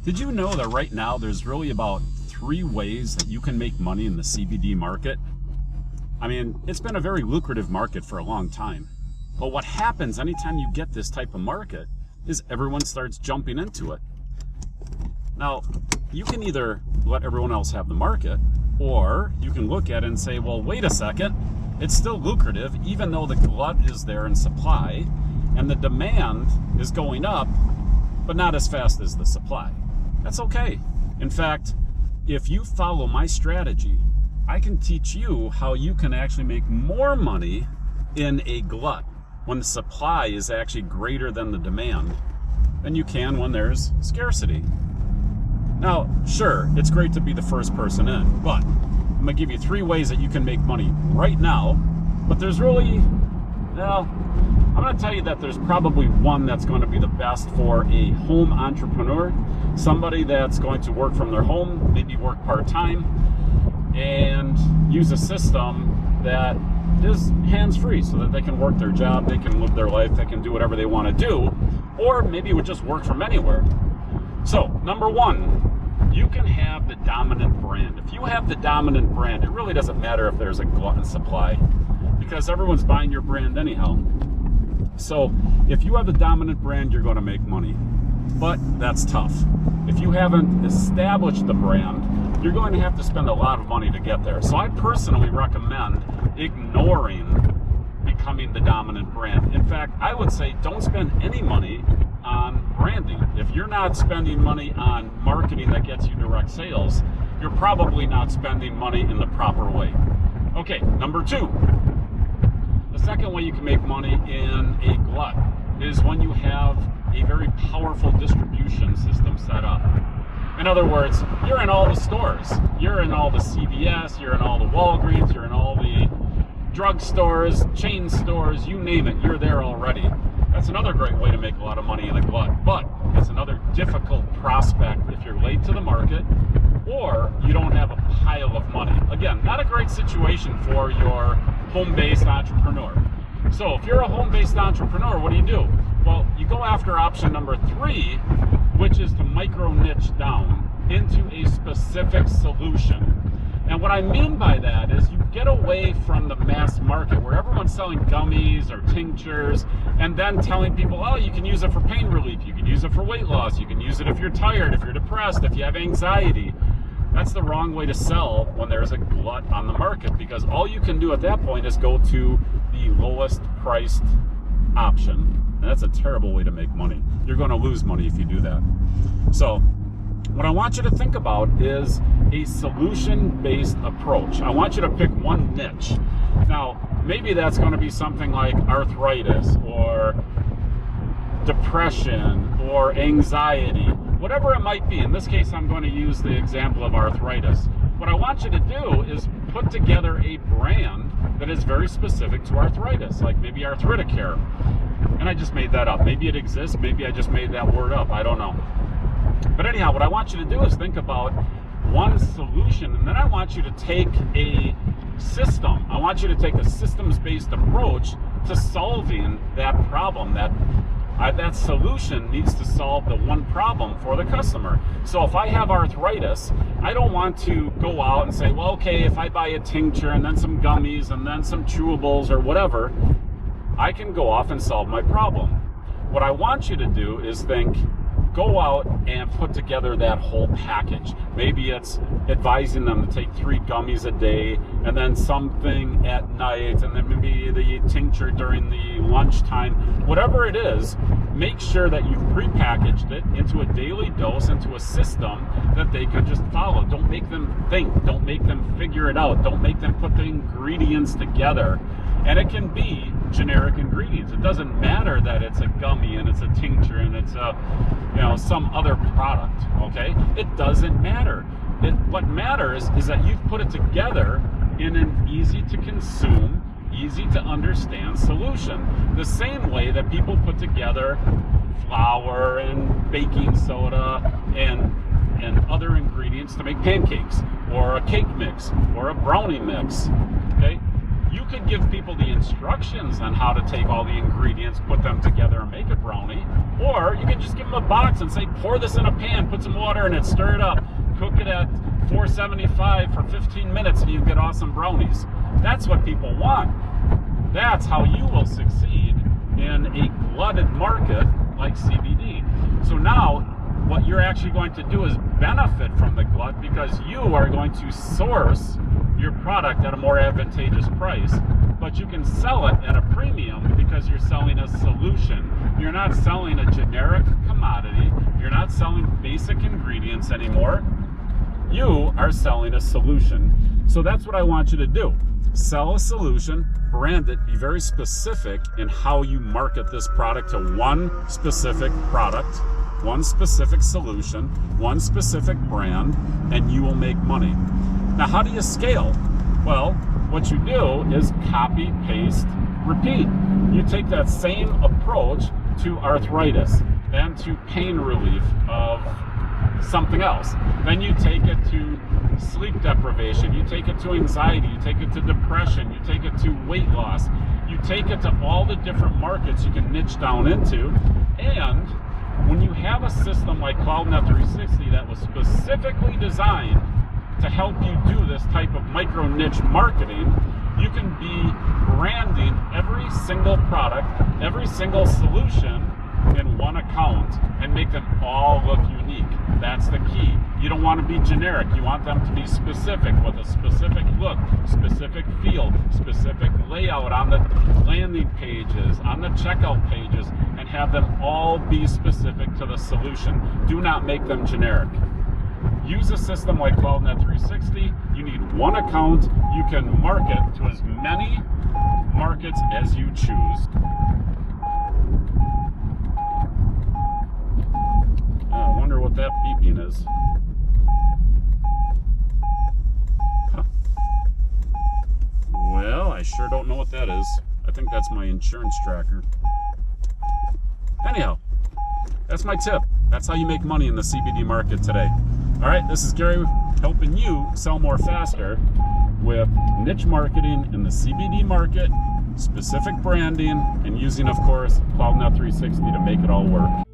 Did you know that right now there's really about 3 ways that you can make money in the CBD market? I mean, it's been a very lucrative market for a long time. But what happens anytime you get this type of market is everyone starts jumping into it. Now, you can either let everyone else have the market, or you can look at it and say, well, wait a second, it's still lucrative even though the glut is there in supply and the demand is going up, but not as fast as the supply. That's okay. In fact, if you follow my strategy, I can teach you how you can actually make more money in a glut when the supply is actually greater than the demand than you can when there's scarcity. Now, sure, it's great to be the first person in, but I'm gonna give you 3 ways that you can make money right now, but there's really, well, I'm gonna tell you that there's probably one that's going to be the best for a home entrepreneur, somebody that's going to work from their home, maybe work part-time, and use a system that is hands-free so that they can work their job, they can live their life, they can do whatever they want to do, or maybe it would just work from anywhere. So, number 1, you can have the dominant brand. If you have the dominant brand, it really doesn't matter if there's a glut in supply, because everyone's buying your brand anyhow. So, if you have the dominant brand, you're going to make money. But that's tough. If you haven't established the brand, you're going to have to spend a lot of money to get there. So I personally recommend ignoring becoming the dominant brand. In fact, I would say don't spend any money on branding. If you're not spending money on marketing that gets you direct sales, you're probably not spending money in the proper way. Okay, number 2. The second way you can make money in a glut is when you have a very powerful distribution system set up. In other words, you're in all the stores. You're in all the CVS, you're in all the Walgreens, you're in all the drugstores, chain stores, you name it, you're there already. That's another great way to make a lot of money in a glut, but it's another difficult prospect if you're late to the market or you don't have a pile of money. Again, not a great situation for your home-based entrepreneur. So if you're a home-based entrepreneur, what do? Well, you go after option number 3, which is to micro niche down into a specific solution. And what I mean by that is you get away from the mass market where everyone's selling gummies or tinctures and then telling people, oh, you can use it for pain relief, you can use it for weight loss, you can use it if you're tired, if you're depressed, if you have anxiety. That's the wrong way to sell when there's a glut on the market, because all you can do at that point is go to the lowest priced option. And that's a terrible way to make money. You're going to lose money if you do that. So what I want you to think about is a solution-based approach. I want you to pick one niche. Now, maybe that's going to be something like arthritis or depression or anxiety, whatever it might be. In this case, I'm going to use the example of arthritis. What I want you to do is put together a brand that is very specific to arthritis, like maybe Arthritic Care. And I just made that up. Maybe it exists, maybe I just made that word up, I don't know. But anyhow, what I want you to do is think about one solution, and then I want you to take a system. I want you to take a systems-based approach to solving that problem. That solution needs to solve the one problem for the customer. So if I have arthritis, I don't want to go out and say, well, okay, if I buy a tincture and then some gummies and then some chewables or whatever, I can go off and solve my problem. What I want you to do is think, go out and put together that whole package. Maybe it's advising them to take 3 gummies a day and then something at night and then maybe the tincture during the lunchtime. Whatever it is, make sure that you've prepackaged it into a daily dose, into a system that they can just follow. Don't make them think. Don't make them figure it out. Don't make them put the ingredients together. And it can be generic ingredients. It doesn't matter that it's a gummy and it's a tincture and it's a, some other product, okay? It doesn't matter. What matters is that you've put it together in an easy to consume, easy to understand solution. The same way that people put together flour and baking soda and other ingredients to make pancakes or a cake mix or a brownie mix, okay? You could give people the instructions on how to take all the ingredients, put them together and make a brownie, or you can just give them a box and say, pour this in a pan, put some water in it, stir it up, cook it at 475 for 15 minutes, and you get awesome brownies. That's what people want. That's how you will succeed in a glutted market like CBD. So now what you're actually going to do is benefit from the glut, because you are going to source your product at a more advantageous price, but you can sell it at a premium because you're selling a solution. You're not selling a generic commodity. You're not selling basic ingredients anymore. You are selling a solution. So that's what I want you to do. Sell a solution, brand it, be very specific in how you market this product to one specific product, one specific solution, one specific brand, and you will make money. Now, how do you scale? Well, what you do is copy, paste, repeat. You take that same approach to arthritis, then to pain relief of something else. Then you take it to sleep deprivation, you take it to anxiety, you take it to depression, you take it to weight loss, you take it to all the different markets you can niche down into. And when you have a system like CloudNet 360 that was specifically designed to help you do this type of micro niche marketing, you can be branding every single product, every single solution in one account and make them all look unique. That's the key. You don't want to be generic. You want them to be specific, with a specific look, specific feel, specific layout on the landing pages, on the checkout pages, and have them all be specific to the solution. Do not make them generic. Use a system like CloudNet 360. You need one account. You can market to as many markets as you choose. I wonder what that beeping is. Huh. Well, I sure don't know what that is. I think that's my insurance tracker. Anyhow, that's my tip. That's how you make money in the CBD market today. All right, this is Gary helping you sell more faster with niche marketing in the CBD market, specific branding, and using, of course, CloudNet 360 to make it all work.